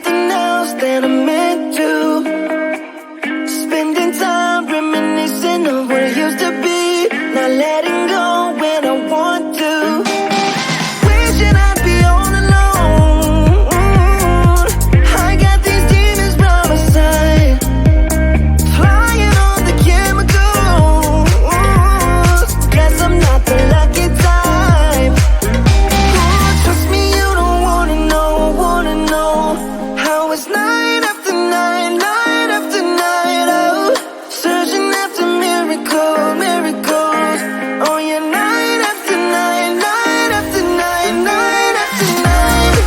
something else than I'm meant to. Spending time reminiscing of what it used to be, not letting go when I want to. Wishing I'd be all alone. I got these demons by my side, flying on the chemicals. Guess I'm not the lucky type. Trust me, you don't wanna know how it's night after night, night after night. Oh, searching after miracles. Oh yeah, night after night, night after night, night after night.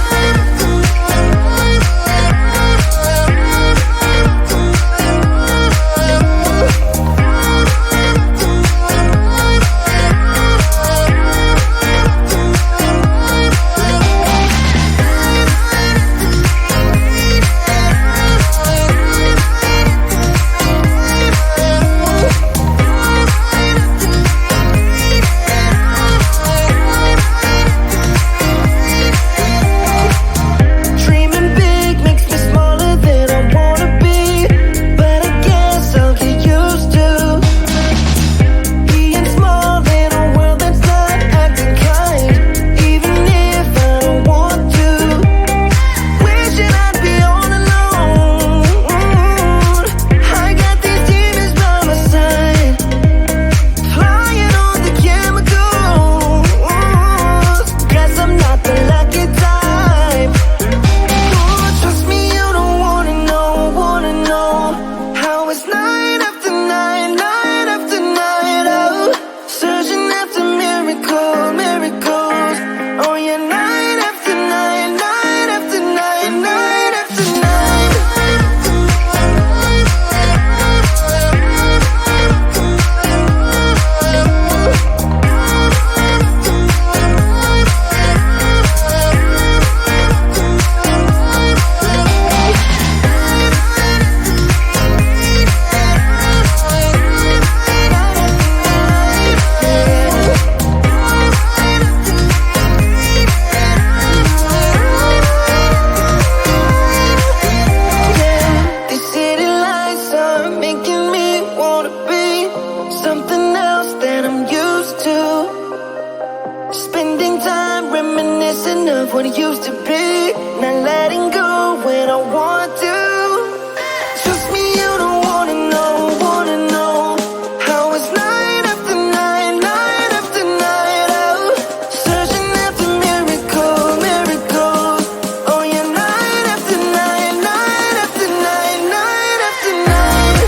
Dreaming big makes me smaller than I wanna be, but I guess I'll get used to being small in a world that's not acting kind, even if I don't want to. Wishing I'd be all alone. I got these demons by my side, flying on the chemicals. Guess I'm not the lucky type. Trust me, you don't wanna know how it's night after night, night after night. Oh, searching after miracles. Oh yeah, night after night, night after night, night after night. These city lights are making me wanna be something else than I'm used to. Spending time reminiscing of what it used to be, not letting go when I want to. Trust me, you don't wanna know how it's night after night, night after night. Oh, searching after miracles. Oh yeah, night after night, night after night, night after night.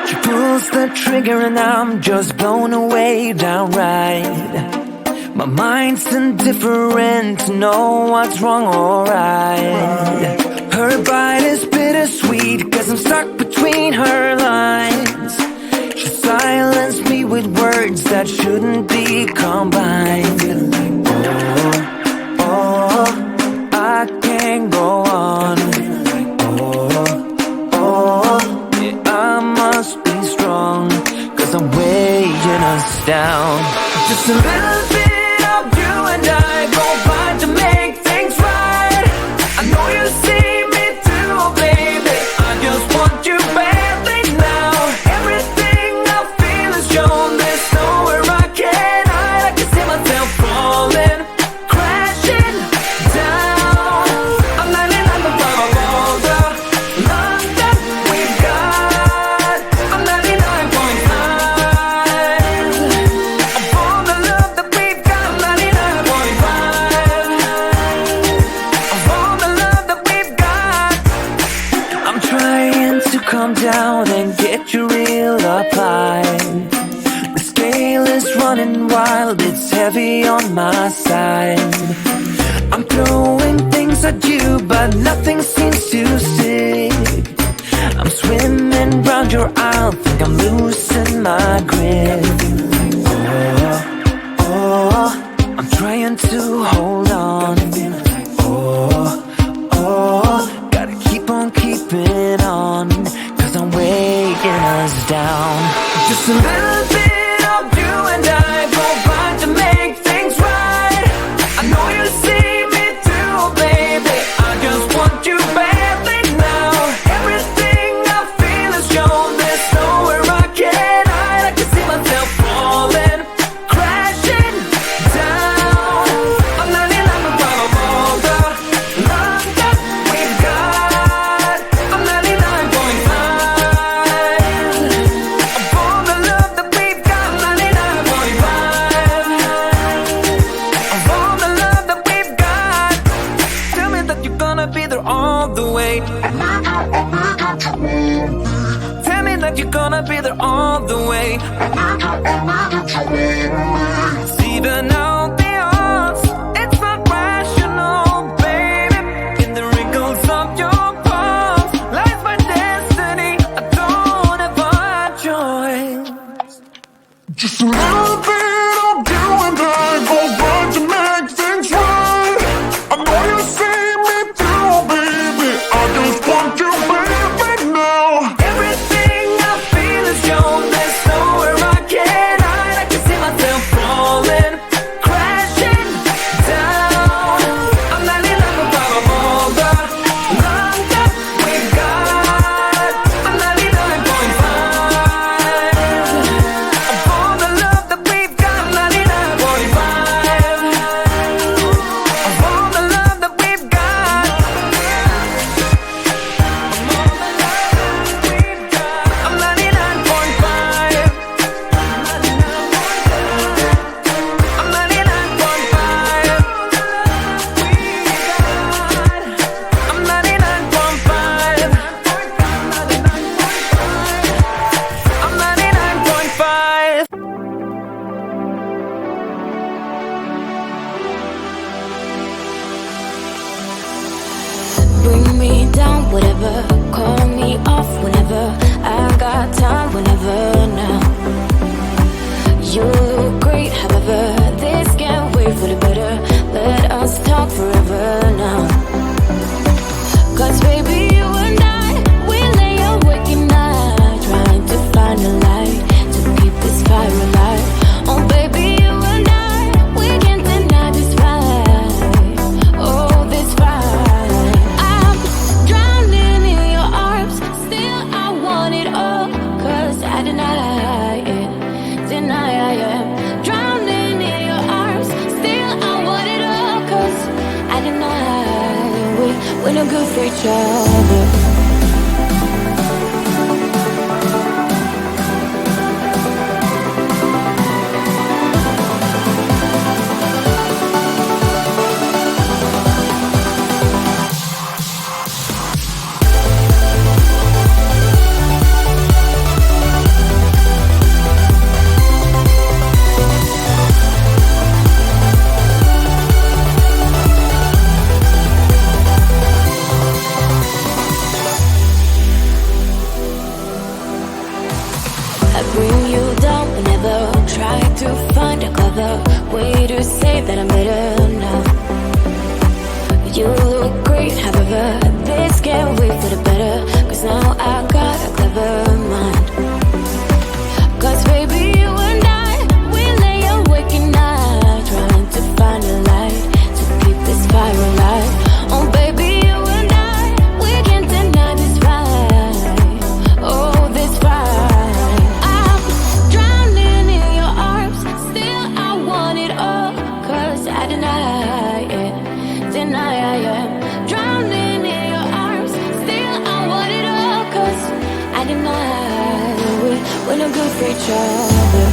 She pulls the trigger and I'm just blown away downright. My mind's indifferent to know what's wrong or right. Her bite is bittersweet, cause I'm stuck between her lines. She silenced me with words that shouldn't be combined. Oh, I can't go on. Yeah, I must be strong, cause I'm weighing us down. Just a little bit of you and I combine to make things right. I know you see me too, baby. I just want you badly now. Everything I feel is shown. There's nowhere I can hide. I can see myself falling, crashing down. I'm 99 above all the love that we've got. I'm 99.5 of all the love that we've got. I'm 99.5 of all the love that we've got. heavy on my side. I'm throwing things at you, but nothing seems to stick. I'm swimming round your aisle, think I'm losing my grip. Oh, I'm trying to hold on. Oh, gotta keep on keeping on, 'cause I'm weighing us down. Just a little bit of you and I combine to make things right. I know you see me through, baby, I just want you badly now. Everything I feel is shown, there's nowhere I can hide. I can see myself falling, crashing down. I'm not in love with all the love that we've got. I'm 99.5 of all the love that we've got. 99.5 of all the love that we've got. Tell me that you're gonna be there all the way. Tell me that you're gonna be there all the way. Even out the odds, it's not rational, baby. In the wrinkles of your palms lies my destiny. I don't have a choice. Just a little bit of you and I go right to make things right. I know you see me through, baby, I just want you baby now. Everything I feel is shown, there's nowhere I can hide. I can see myself falling, crashing down. I'm not in love with all the love that we've got. I'm 99.5 of all the love that we've got. 99.5 of all the love that we've got. I'm 99.5. I'm 99.5. I'm 99.5. I'm 99.5. Bring me down, whatever. Call me off whenever. I got time whenever now. You look great, however. This can't wait for the better. Let us talk forever now. 'Cause baby, you and I, we lay awake at night, trying to find a light to keep this fire alive. Oh baby, you and I, we can't deny this fight. Oh, this fight. I'm drowning in your arms, still I want it all. 'Cause I deny it, deny I am. Drowning in your arms, still I want it all. 'Cause I deny we're no good for each other. I bring you down whenever. Try to find a clever way to say that I'm better now. You look great, however. This can't wait for the better. 'Cause now I got a clever mind. 'Cause baby, you and I, we lay awake at night, trying to find a light to keep this fire alive. Oh baby, you and I, we can't deny this fight. Oh, this fight. I'm drowning in your arms, still I want it all. 'Cause I deny it, deny I am. Drowning in your arms, still I want it all. 'Cause I deny we're no good for each other.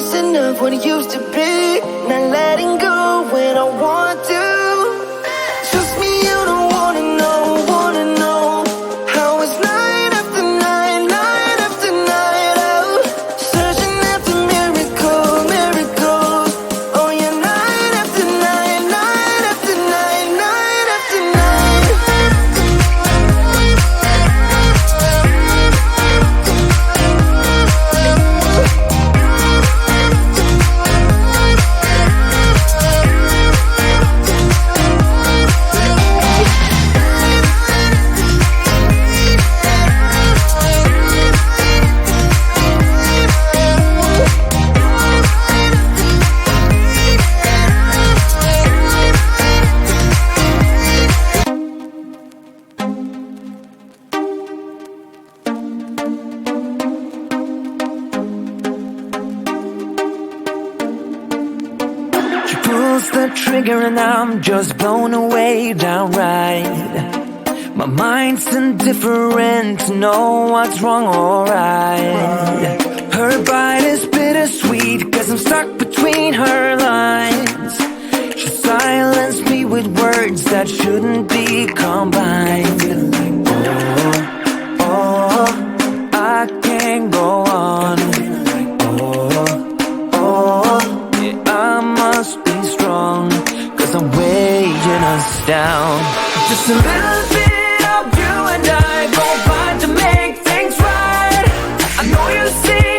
reminiscing of what it used to be. Not letting go when I want to. Trust me, you don't wanna know how it's night after night, night after night. Oh, searching after miracles. Oh yeah, night after night, night after night, night after night. She pulls the trigger and I'm just blown away downright. My mind's indifferent to know what's wrong or right. Her bite is bittersweet, cause I'm stuck between her lines. She silenced me with words that shouldn't be combined. Oh, I can't go on. Yeah, I must be strong, cause I'm weighing us down. Just a little bit of you and I go find to make things right. I know you see